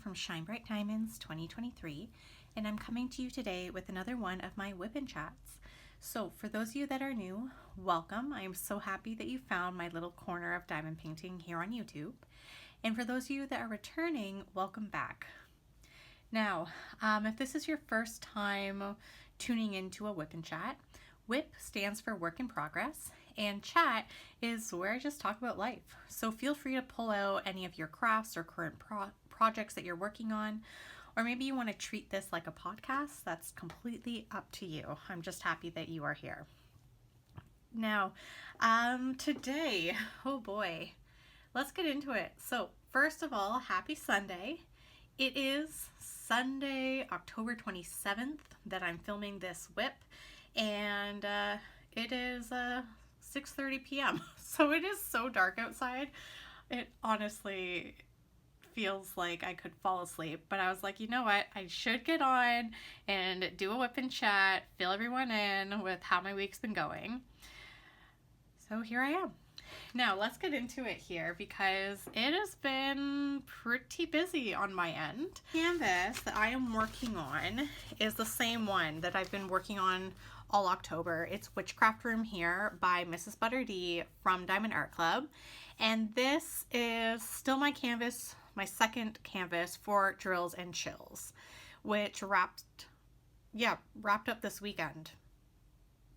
from Shine Bright Diamonds 2023, and I'm coming to you today with another one of my WIP'n chats. So for those of you that are new, welcome. I am so happy that you found my little corner of diamond painting here on YouTube. And for those of you that are returning, welcome back. Now, if this is your first time tuning into a WIP'n chat, WIP stands for Work in Progress, and chat is where I just talk about life. So feel free to pull out any of your crafts or current projects that you're working on, or maybe you want to treat this like a podcast. That's completely up to you. I'm just happy that you are here. Now, today, oh boy, let's get into it. So first of all, happy Sunday. It is Sunday, October 27th that I'm filming this WIP, and it is 6:30 p.m. So it is so dark outside. It honestly feels like I could fall asleep, but I was like, you know what? I should get on and do a WIP'n chat, fill everyone in with how my week's been going. So here I am. Now let's get into it here because it has been pretty busy on my end. The canvas that I am working on is the same one that I've been working on all October. It's Witchcraft Room here by Mrs. Butter D from Diamond Art Club. And this is still my canvas, my second canvas for Drills and Chills, which wrapped up this weekend.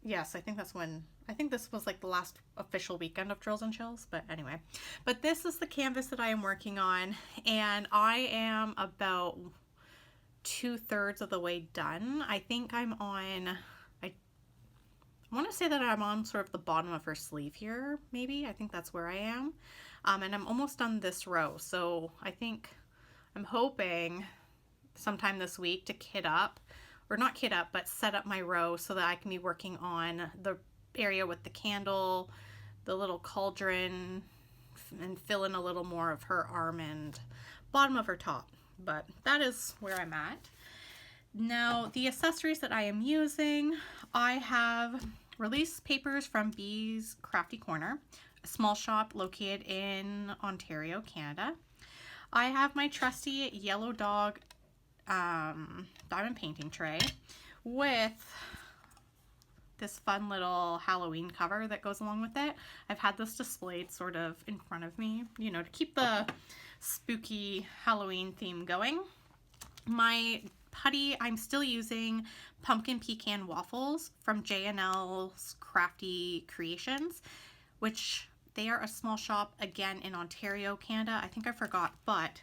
Yes, I think this was like the last official weekend of Drills and Chills, but anyway. But this is the canvas that I am working on, and I am about 2/3 of the way done. I think I'm on, I want to say that I'm on sort of the bottom of her sleeve here, maybe. I think that's where I am. And I'm almost done this row, so I'm hoping sometime this week to kit up, or not kit up, but set up my row so that I can be working on the area with the candle, the little cauldron, and fill in a little more of her arm and bottom of her top. But that is where I'm at. Now, the accessories that I am using, I have release papers from Bee's Crafty Corner, a small shop located in Ontario, Canada. I have my trusty Yellow Dog diamond painting tray with this fun little Halloween cover that goes along with it. I've had this displayed sort of in front of me, you know, to keep the spooky Halloween theme going. My putty, I'm still using Pumpkin Pecan Waffles from J&L's Crafty Creations, which they are a small shop again in Ontario, Canada. I think I forgot, but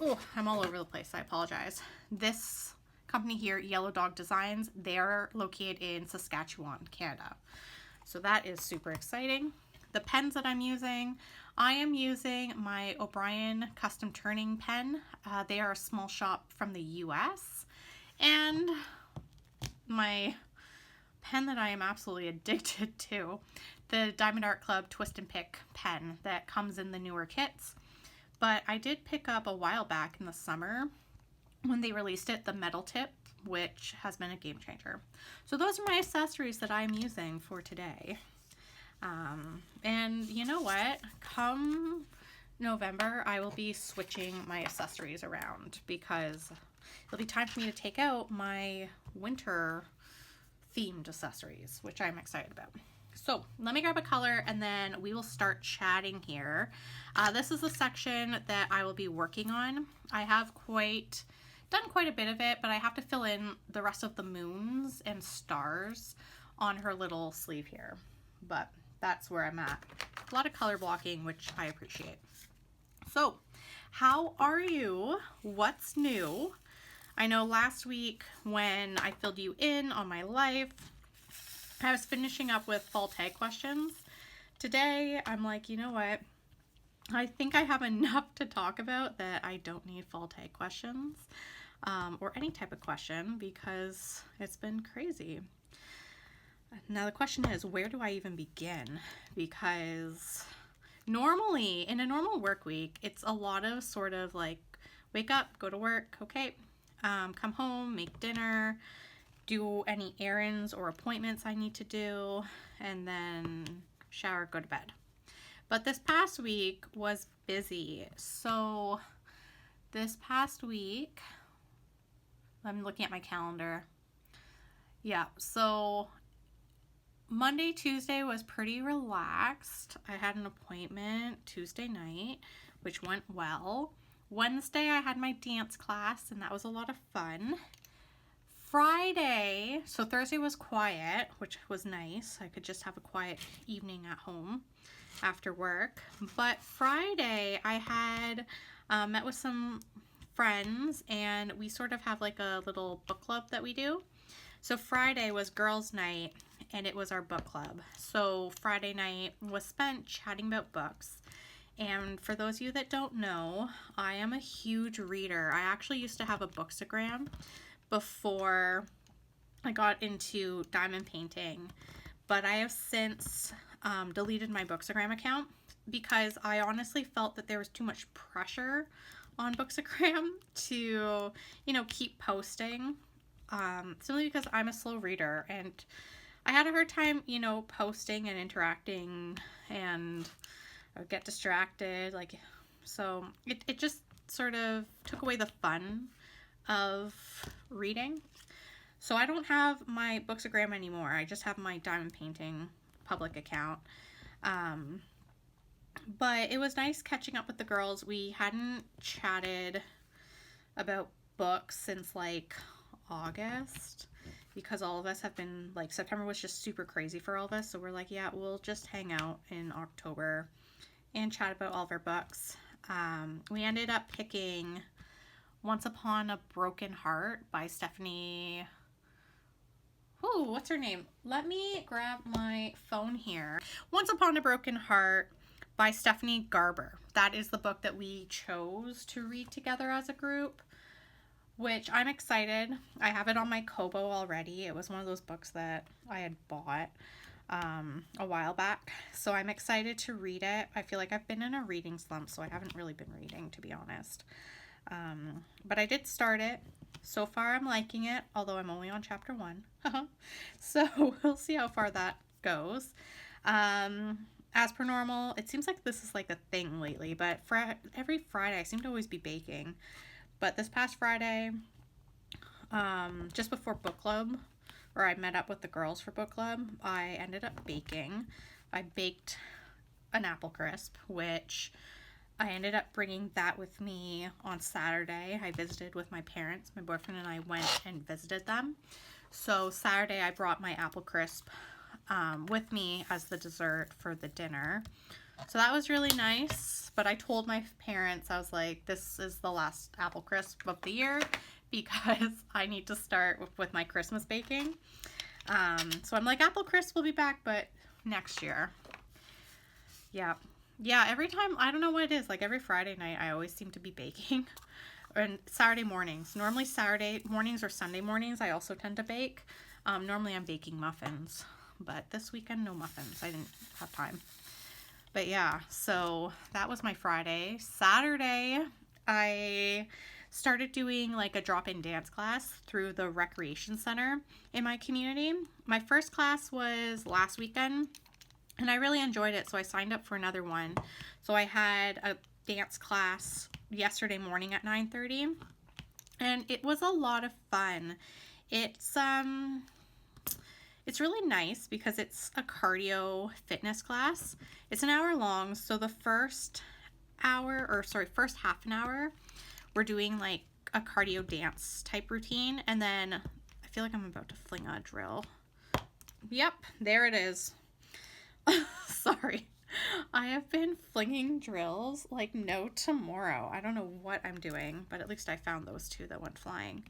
oh, I'm all over the place. I apologize. This company here, Yellow Dog Designs, they're located in Saskatchewan, Canada. So that is super exciting. The pens that I'm using, I am using my O'Brien custom turning pen. They are a small shop from the US. And my pen that I am absolutely addicted to, the Diamond Art Club Twist and Pick pen that comes in the newer kits. But I did pick up a while back in the summer when they released it, the metal tip, which has been a game changer. So those are my accessories that I'm using for today. And you know what? Come November, I will be switching my accessories around because it'll be time for me to take out my winter themed accessories, which I'm excited about. So let me grab a color and then we will start chatting here. This is the section that I will be working on. I have done quite a bit of it, but I have to fill in the rest of the moons and stars on her little sleeve here. But that's where I'm at. A lot of color blocking, which I appreciate. So, how are you? What's new? I know last week when I filled you in on my life, I was finishing up with fall tag questions. Today, I'm like, you know what? I think I have enough to talk about that I don't need fall tag questions or any type of question because it's been crazy. Now the question is, where do I even begin? Because normally, in a normal work week, it's a lot of sort of like, wake up, go to work, okay, come home, make dinner, do any errands or appointments I need to do, and then shower, go to bed. But this past week was busy, so this past week, I'm looking at my calendar. Yeah, so Monday, Tuesday was pretty relaxed. I had an appointment Tuesday night, which went well. Wednesday, I had my dance class, and that was a lot of fun. Friday, so Thursday was quiet, which was nice. I could just have a quiet evening at home after work. But Friday, I had met with some friends, and we sort of have like a little book club that we do. So Friday was girls' night, and it was our book club. So Friday night was spent chatting about books. And for those of you that don't know, I am a huge reader. I actually used to have a bookstagram before I got into diamond painting, but I have since deleted my bookstagram account because I honestly felt that there was too much pressure on bookstagram to, keep posting, simply because I'm a slow reader and I had a hard time, posting and interacting, and I would get distracted, so it just sort of took away the fun of reading. So I don't have my bookstagram anymore. I just have my diamond painting public account. But it was nice catching up with the girls. We hadn't chatted about books since August, because all of us have been September was just super crazy for all of us. So we're like, yeah, we'll just hang out in October and chat about all of our books. We ended up picking Once Upon a Broken Heart by Stephanie. Ooh, what's her name? Let me grab my phone here. Once Upon a Broken Heart by Stephanie Garber. That is the book that we chose to read together as a group, which I'm excited. I have it on my Kobo already. It was one of those books that I had bought a while back. So I'm excited to read it. I feel like I've been in a reading slump, so I haven't really been reading, to be honest. But I did start it. So far I'm liking it, although I'm only on chapter 1. So we'll see how far that goes. As per normal, it seems like this is like a thing lately, but for every Friday I seem to always be baking. But this past Friday, just before book club, or I met up with the girls for book club, I ended up baking. I baked an apple crisp, which I ended up bringing that with me on Saturday. I visited with my parents. My boyfriend and I went and visited them. So Saturday I brought my apple crisp with me as the dessert for the dinner. So that was really nice. But I told my parents, I was like, this is the last apple crisp of the year because I need to start with my Christmas baking. So I'm like, apple crisp will be back, but next year. Yeah, every time, I don't know what it is, every Friday night I always seem to be baking. And Saturday mornings. Normally Saturday mornings or Sunday mornings I also tend to bake. Normally I'm baking muffins, but this weekend no muffins. I didn't have time. But yeah, so that was my Friday. Saturday I started doing a drop-in dance class through the recreation center in my community. My first class was last weekend, and I really enjoyed it, so I signed up for another one. So I had a dance class yesterday morning at 9:30, and it was a lot of fun. It's really nice because it's a cardio fitness class. It's an hour long, so the first half an hour, we're doing a cardio dance type routine, and then I feel like I'm about to fling a drill. Yep, there it is. Sorry. I have been flinging drills like no tomorrow. I don't know what I'm doing, but at least I found those two that went flying.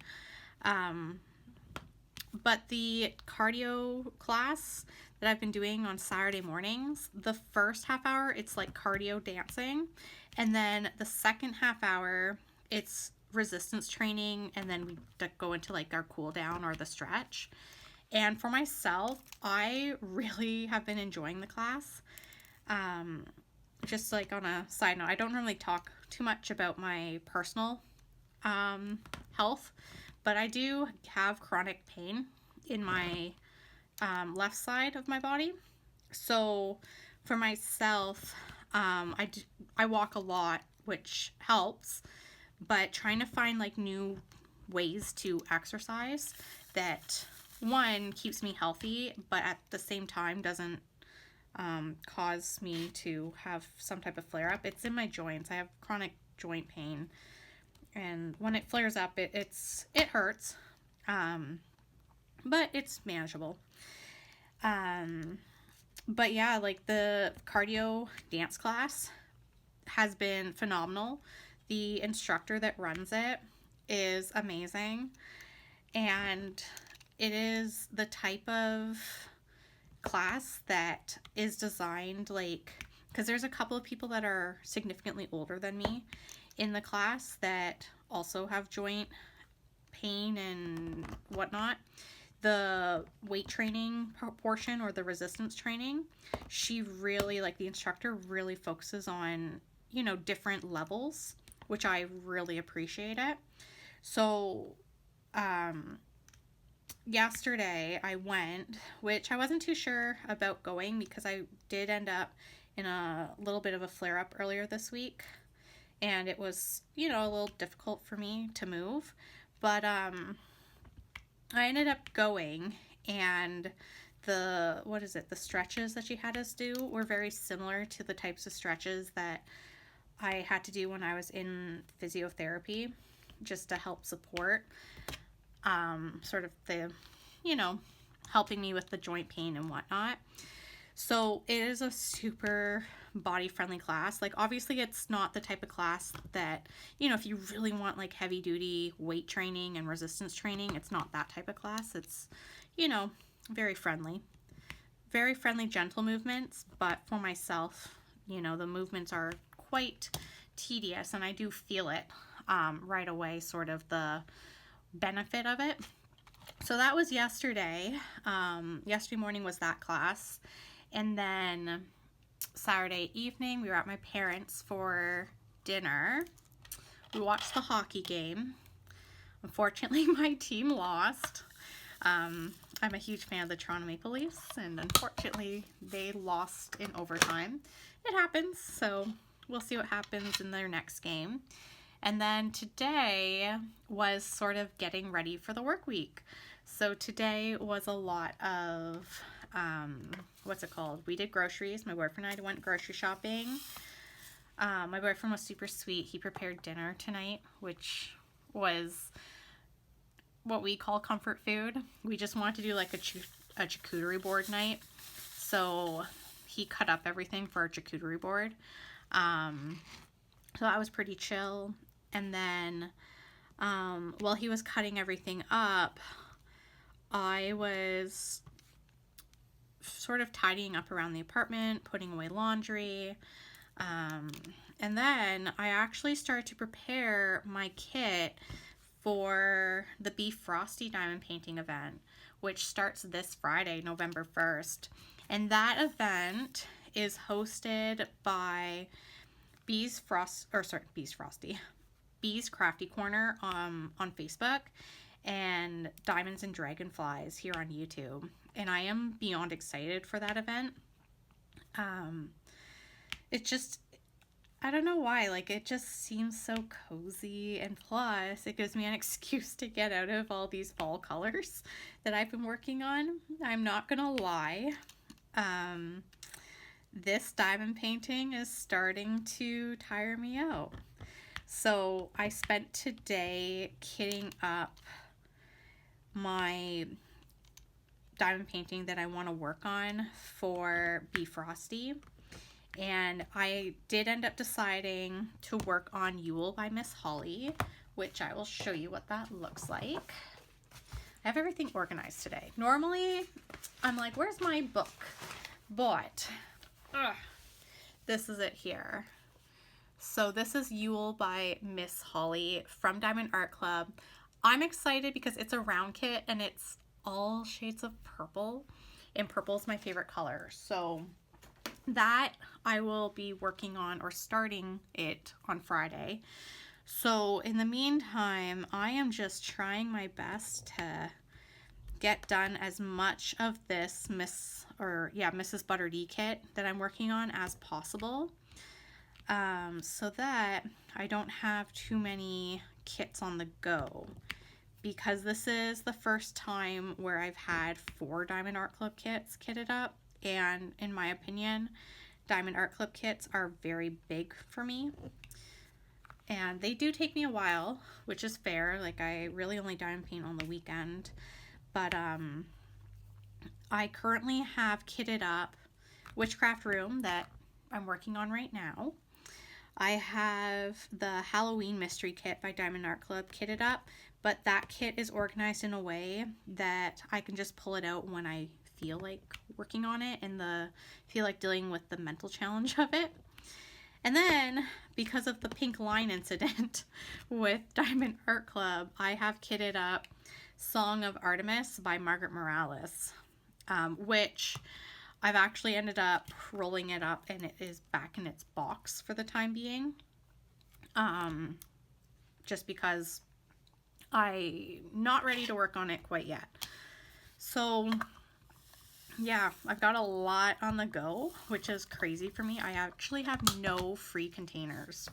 But the cardio class that I've been doing on Saturday mornings, the first half hour, it's cardio dancing. And then the second half hour, it's resistance training. And then we go into our cool down or the stretch. And for myself, I really have been enjoying the class. Just on a side note, I don't normally talk too much about my personal health, but I do have chronic pain in my left side of my body. So for myself, I walk a lot, which helps, but trying to find like new ways to exercise that one keeps me healthy, but at the same time doesn't cause me to have some type of flare up. It's in my joints. I have chronic joint pain, and when it flares up, it hurts, but it's manageable. But yeah, like the cardio dance class has been phenomenal. The instructor that runs it is amazing, and it is the type of class that is designed like, because there's a couple of people that are significantly older than me in the class that also have joint pain and whatnot. The weight training portion, or the resistance training, she really, like, the instructor really focuses on, you know, different levels, which I really appreciate it. So yesterday I went, which I wasn't too sure about going because I did end up in a little bit of a flare up earlier this week, and it was, you know, a little difficult for me to move, but I ended up going, and the stretches that she had us do were very similar to the types of stretches that I had to do when I was in physiotherapy, just to help support sort of the, you know, helping me with the joint pain and whatnot. So it is a super body friendly class. Like, obviously it's not the type of class that, you know, if you really want like heavy duty weight training and resistance training, it's not that type of class. It's, you know, very friendly, gentle movements. But for myself, you know, the movements are quite tedious, and I do feel it right away, sort of the benefit of it. So that was yesterday. Yesterday morning was that class. And then Saturday evening, we were at my parents' for dinner. We watched the hockey game. Unfortunately, my team lost. I'm a huge fan of the Toronto Maple Leafs, and unfortunately, they lost in overtime. It happens, so we'll see what happens in their next game. And then today was sort of getting ready for the work week. So today was a lot of, we did groceries. My boyfriend and I went grocery shopping. My boyfriend was super sweet. He prepared dinner tonight, which was what we call comfort food. We just wanted to do like a charcuterie board night. So he cut up everything for our charcuterie board. So that was pretty chill. And then while he was cutting everything up, I was sort of tidying up around the apartment, putting away laundry. And then I actually started to prepare my kit for the Beef Frosty diamond painting event, which starts this Friday, November 1st. And that event is hosted by Bees Crafty Corner on Facebook, and Diamonds and Dragonflies here on YouTube. And I am beyond excited for that event. It just, I don't know why, like, it just seems so cozy, and plus it gives me an excuse to get out of all these fall colors that I've been working on. I'm not gonna lie. This diamond painting is starting to tire me out. So I spent today kitting up my diamond painting that I want to work on for Be Frosty. And I did end up deciding to work on Yule by Miss Holly, which I will show you what that looks like. I have everything organized today. Normally, I'm like, where's my book? But this is it here. So this is Yule by Miss Holly from Diamond Art Club. I'm excited because it's a round kit and it's all shades of purple, and purple is my favorite color. So that I will be working on, or starting it on Friday. So in the meantime, I am just trying my best to get done as much of this Mrs. Butterdee kit that I'm working on as possible. so that I don't have too many kits on the go, because this is the first time where I've had 4 Diamond Art Club kits kitted up, and in my opinion, Diamond Art Club kits are very big for me. And they do take me a while, which is fair. Like, I really only diamond paint on the weekend. But I currently have kitted up Witchcraft Room that I'm working on right now. I have the Halloween Mystery Kit by Diamond Art Club kitted up, but that kit is organized in a way that I can just pull it out when I feel like working on it and feel like dealing with the mental challenge of it. And then, because of the pink line incident with Diamond Art Club, I have kitted up Song of Artemis by Margaret Morales, which I've actually ended up rolling it up and it is back in its box for the time being. Just because I'm not ready to work on it quite yet. So yeah, I've got a lot on the go, which is crazy for me. I actually have no free containers,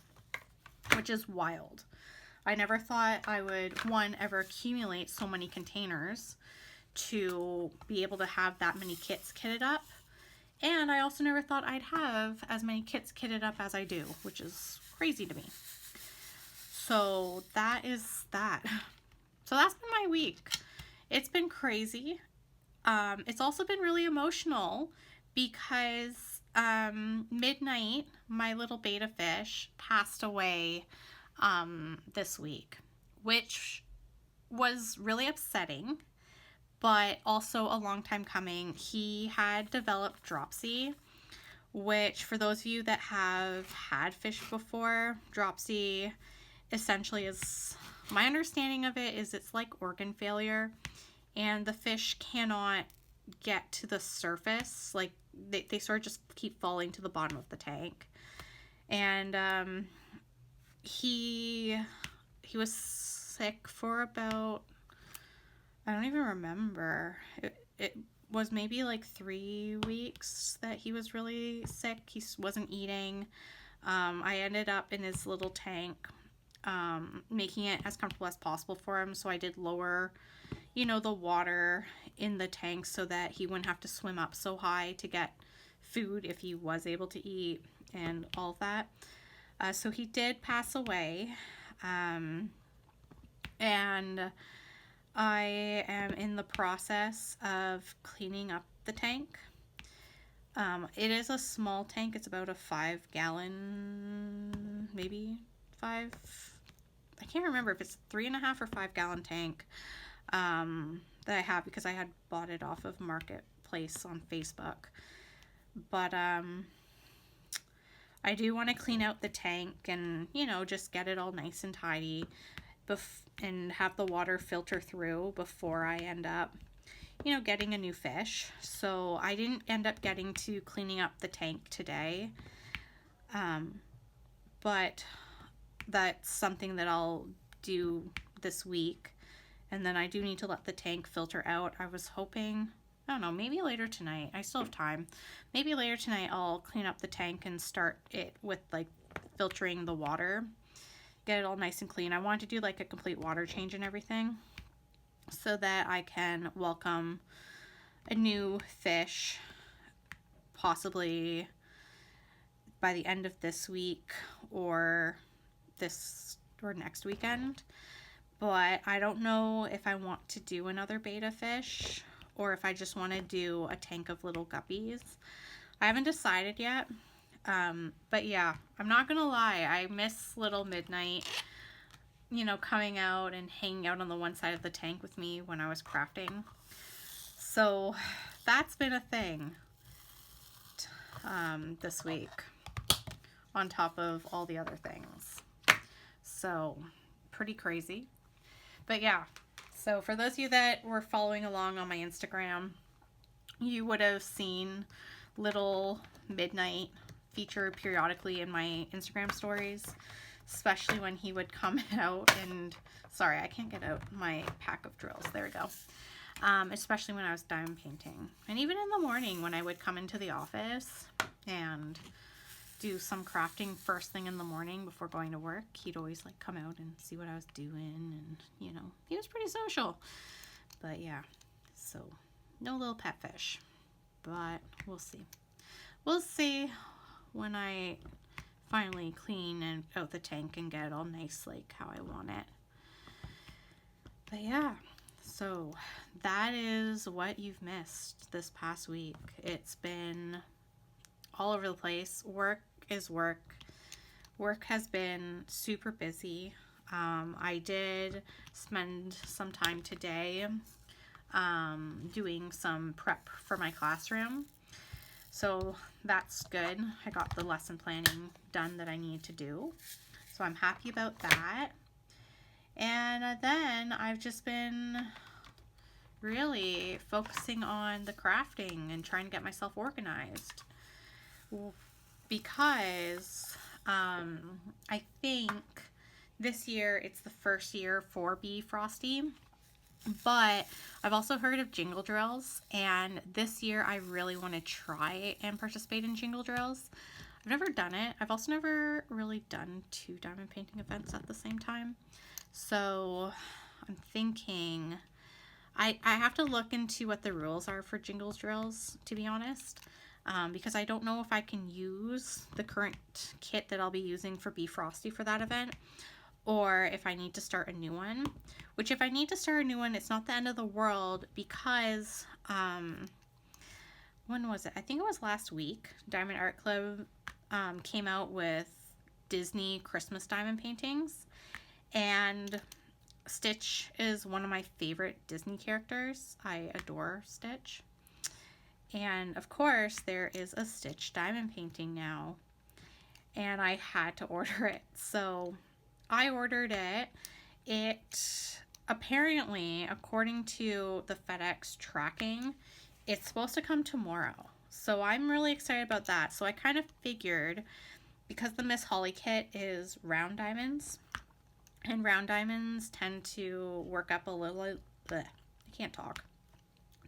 which is wild. I never thought I would, one, ever accumulate so many containers to be able to have that many kits kitted up. And I also never thought I'd have as many kits kitted up as I do, which is crazy to me. So that is that. So that's been my week. It's been crazy. It's also been really emotional because Midnight, my little beta fish, passed away this week, which was really upsetting, but also a long time coming. He had developed dropsy, which, for those of you that have had fish before, dropsy essentially is, my understanding of it is it's like organ failure, and the fish cannot get to the surface. Like, they sort of just keep falling to the bottom of the tank. And he was sick for about, I don't even remember. It was maybe like 3 weeks that he was really sick. He wasn't eating. I ended up in his little tank, making it as comfortable as possible for him. So I did lower, the water in the tank so that he wouldn't have to swim up so high to get food if he was able to eat and all of that. So he did pass away. And I am in the process of cleaning up the tank. It is a small tank. It's about a 5-gallon, maybe 5. I can't remember if it's 3.5 or 5-gallon tank that I have, because I had bought it off of Marketplace on Facebook. But I do want to clean out the tank and, just get it all nice and tidy and have the water filter through before I end up, getting a new fish. So I didn't end up getting to cleaning up the tank today. But that's something that I'll do this week. And then I do need to let the tank filter out. I was hoping, I don't know, maybe later tonight. I still have time. Maybe later tonight I'll clean up the tank and start it with like filtering the water. Get it all nice and clean. I want to do like a complete water change and everything so that I can welcome a new fish possibly by the end of this week or next weekend. But I don't know if I want to do another beta fish or if I just want to do a tank of little guppies. I haven't decided yet. But yeah, I'm not gonna lie, I miss little Midnight, coming out and hanging out on the one side of the tank with me when I was crafting. So that's been a thing this week, on top of all the other things. So pretty crazy. But yeah, so for those of you that were following along on my Instagram, you would have seen little Midnight featured periodically in my Instagram stories, especially when he would come out and, sorry, I can't get out my pack of drills. There we go. Especially when I was diamond painting. And even in the morning when I would come into the office and do some crafting first thing in the morning before going to work. He'd always like come out and see what I was doing, and you know, he was pretty social. But yeah, so no little pet fish, but we'll see. We'll see when I finally clean and out the tank and get it all nice like how I want it. But yeah, so that is what you've missed this past week. It's been all over the place. Work is work. Work has been super busy. I did spend some time today doing some prep for my classroom. So that's good. I got the lesson planning done that I need to do. So I'm happy about that. And then I've just been really focusing on the crafting and trying to get myself organized. Because I think this year it's the first year for Bee Frosty. But I've also heard of jingle drills, and this year I really want to try and participate in jingle drills. I've never done it. I've also never really done 2 diamond painting events at the same time. So I'm thinking I have to look into what the rules are for jingle drills, to be honest, because I don't know if I can use the current kit that I'll be using for Bee Frosty for that event, or if I need to start a new one. Which, if I need to start a new one, it's not the end of the world, because when was it? I think it was last week. Diamond Art Club came out with Disney Christmas diamond paintings, and Stitch is one of my favorite Disney characters. I adore Stitch. And of course, there is a Stitch diamond painting now, and I had to order it. So I ordered it. It apparently, according to the FedEx tracking, it's supposed to come tomorrow. So I'm really excited about that. So I kind of figured, because the Miss Holly kit is round diamonds, and round diamonds tend to work up a little, I can't talk.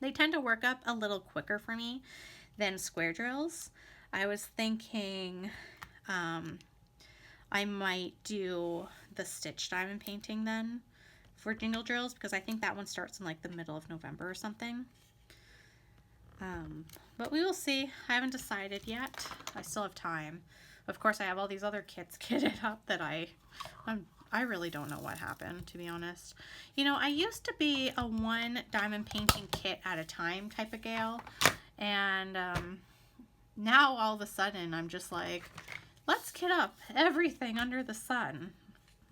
They tend to work up a little quicker for me than square drills. I was thinking I might do the Stitch diamond painting then for jingle drills, because I think that one starts in like the middle of November or something. But we will see. I haven't decided yet. I still have time. Of course, I have all these other kits kitted up that I really don't know what happened, to be honest. You know, I used to be a 1 diamond painting kit at a time type of gal, and now all of a sudden I'm just like, let's kit up everything under the sun.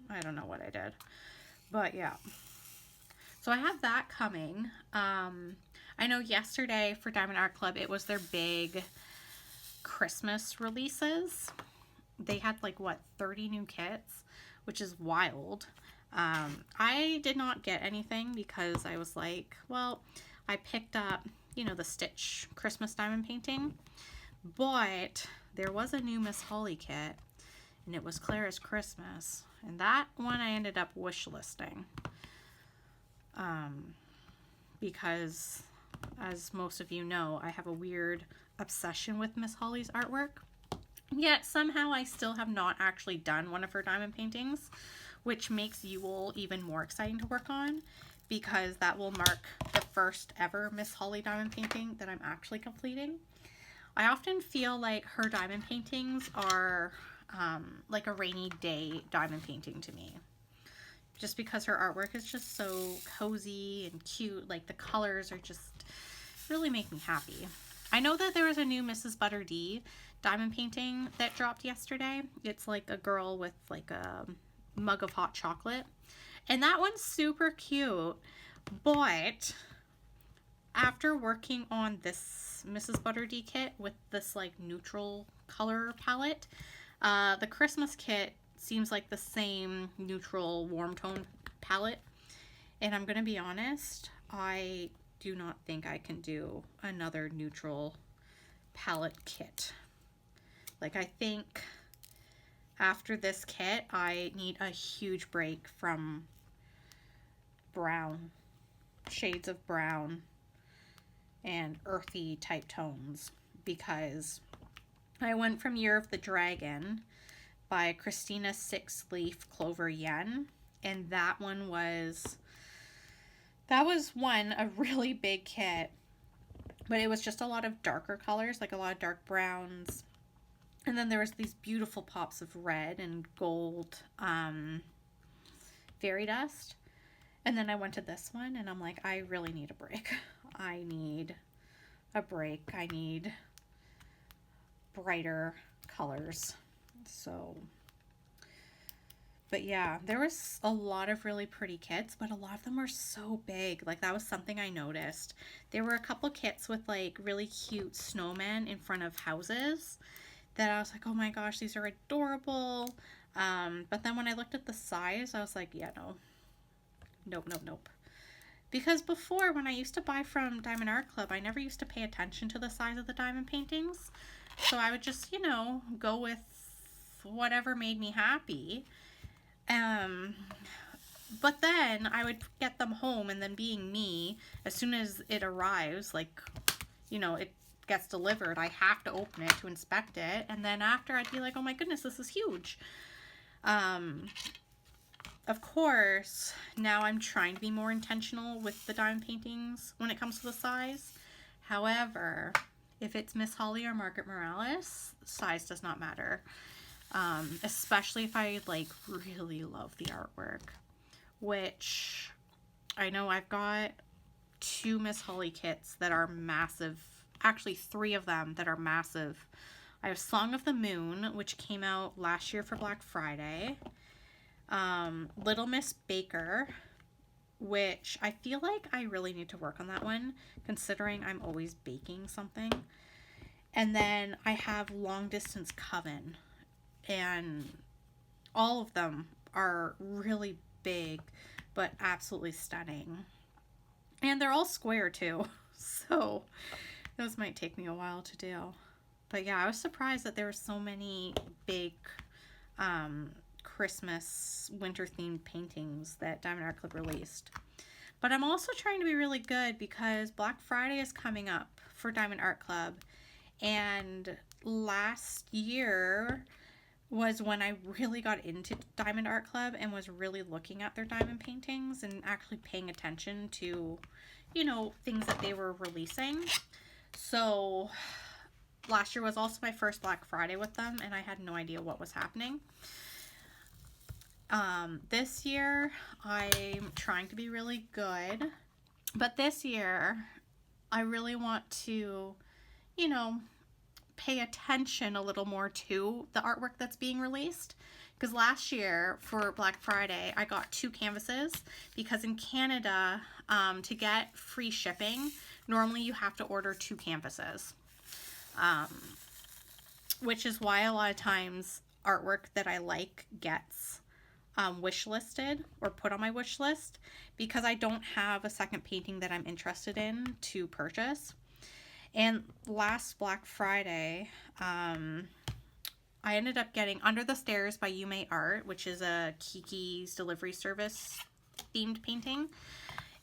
I don't know what I did, but yeah. So I have that coming. I know yesterday for Diamond Art Club, it was their big Christmas releases. They had like, what, 30 new kits, which is wild. I did not get anything because I was like, well, I picked up, you know, the Stitch Christmas diamond painting, but there was a new Miss Holly kit, and it was Clara's Christmas, and that one I ended up wish listing, because, as most of you know, I have a weird obsession with Miss Holly's artwork. Yet somehow I still have not actually done one of her diamond paintings, which makes Yule even more exciting to work on, because that will mark the first ever Miss Holly diamond painting that I'm actually completing. I often feel like her diamond paintings are like a rainy day diamond painting to me, just because her artwork is just so cozy and cute. Like, the colors are just really make me happy. I know that there was a new Mrs. Butter D diamond painting that dropped yesterday. It's like a girl with like a mug of hot chocolate, and that one's super cute. But after working on this Mrs. Butter D kit with this like neutral color palette, the Christmas kit seems like the same neutral warm tone palette, and I'm gonna be honest, I do not think I can do another neutral palette kit. Like, I think after this kit I need a huge break from brown, shades of brown and earthy type tones, because I went from Year of the Dragon by Christina Six Leaf Clover Yen, and that was one a really big kit, but it was just a lot of darker colors, like a lot of dark browns, and then there was these beautiful pops of red and gold fairy dust. And then I went to this one and I'm like, I really need a break. I need a break. I need brighter colors. So, but yeah, there was a lot of really pretty kits, but a lot of them were so big. Like, that was something I noticed. There were a couple kits with like really cute snowmen in front of houses that I was like, oh my gosh, these are adorable. But then when I looked at the size, I was like, yeah, no. Nope. Because before, when I used to buy from Diamond Art Club, I never used to pay attention to the size of the diamond paintings. So I would just, go with whatever made me happy. But then I would get them home, and then being me, as soon as it arrives, like, it gets delivered, I have to open it to inspect it. And then after, I'd be like, oh my goodness, this is huge. Of course, now I'm trying to be more intentional with the diamond paintings when it comes to the size. However, if it's Miss Holly or Margaret Morales, size does not matter. Especially if I really love the artwork, which I know I've got 2 Miss Holly kits that are massive. Actually, 3 of them that are massive. I have Song of the Moon, which came out last year for Black Friday. Little Miss Baker, which I feel like I really need to work on that one, considering I'm always baking something. And then I have Long Distance Coven, and all of them are really big, but absolutely stunning. And they're all square too, so those might take me a while to do. But yeah, I was surprised that there were so many big Christmas winter themed paintings that Diamond Art Club released. But I'm also trying to be really good because Black Friday is coming up for Diamond Art Club, and last year was when I really got into Diamond Art Club and was really looking at their diamond paintings and actually paying attention to, things that they were releasing. So last year was also my first Black Friday with them, and I had no idea what was happening. This year, I'm trying to be really good, but this year, I really want to, pay attention a little more to the artwork that's being released. Because last year, for Black Friday, I got 2 canvases, because in Canada, to get free shipping, normally you have to order 2 canvases. Which is why a lot of times artwork that I like gets wish listed or put on my wish list, because I don't have a second painting that I'm interested in to purchase. And last Black Friday, I ended up getting Under the Stairs by Yume Art, which is a Kiki's delivery service themed painting,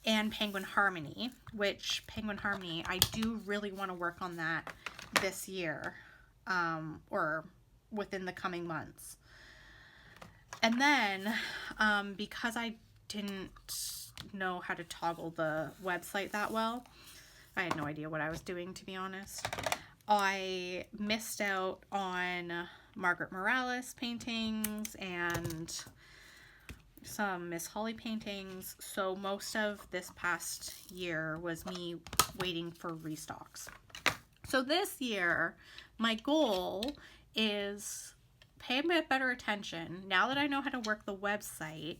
and Penguin Harmony, which Penguin Harmony, I do really want to work on that this year, or within the coming months. And then, because I didn't know how to toggle the website that well, I had no idea what I was doing, to be honest. I missed out on Margaret Morales paintings and some Miss Holly paintings. So most of this past year was me waiting for restocks. So this year, my goal is pay a bit better attention. Now that I know how to work the website,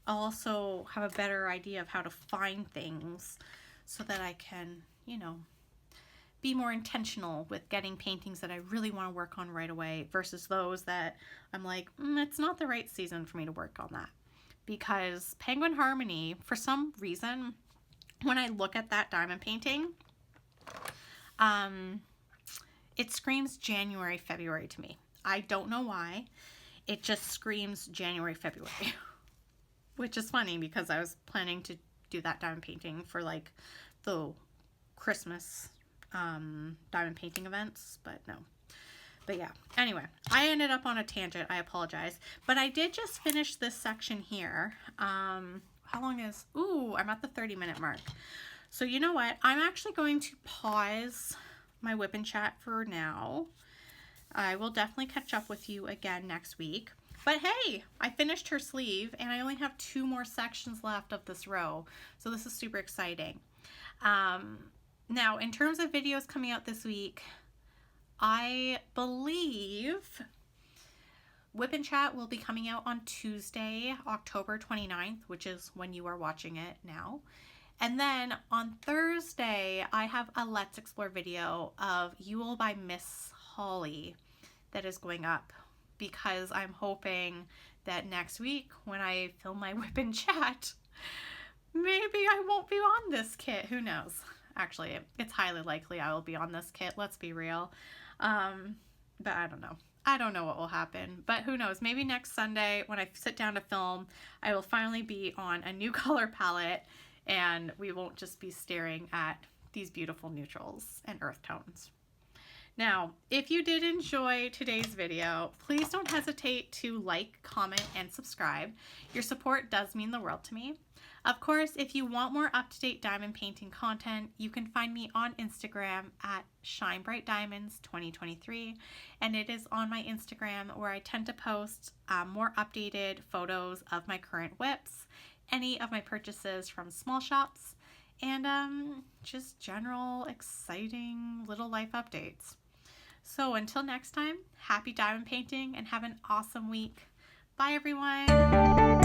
I'll also have a better idea of how to find things so that I can, be more intentional with getting paintings that I really want to work on right away versus those that I'm like, it's not the right season for me to work on that. Because Penguin Harmony, for some reason, when I look at that diamond painting, it screams January, February to me. I don't know why. It just screams January, February. Which is funny because I was planning to do that diamond painting for like the Christmas diamond painting events, but no. But yeah, anyway, I ended up on a tangent. I apologize. But I did just finish this section here. How long is... Ooh, I'm at the 30-minute mark. So you know what? I'm actually going to pause my WIP'n chat for now. I will definitely catch up with you again next week. But hey, I finished her sleeve and I only have 2 more sections left of this row. So this is super exciting. Now, in terms of videos coming out this week, I believe WIP'n Chat will be coming out on Tuesday, October 29th, which is when you are watching it now. And then on Thursday, I have a Let's Explore video of Yule by Miss Holly that is going up, because I'm hoping that next week when I film my WIP'n Chat, maybe I won't be on this kit. Who knows? Actually, it's highly likely I will be on this kit. Let's be real. But I don't know. I don't know what will happen, but who knows? Maybe next Sunday when I sit down to film, I will finally be on a new color palette and we won't just be staring at these beautiful neutrals and earth tones. Now, if you did enjoy today's video, please don't hesitate to like, comment, and subscribe. Your support does mean the world to me. Of course, if you want more up-to-date diamond painting content, you can find me on Instagram at ShineBrightDiamonds2023, and it is on my Instagram where I tend to post more updated photos of my current WIPs, any of my purchases from small shops, and just general exciting little life updates. So until next time, happy diamond painting and have an awesome week. Bye everyone!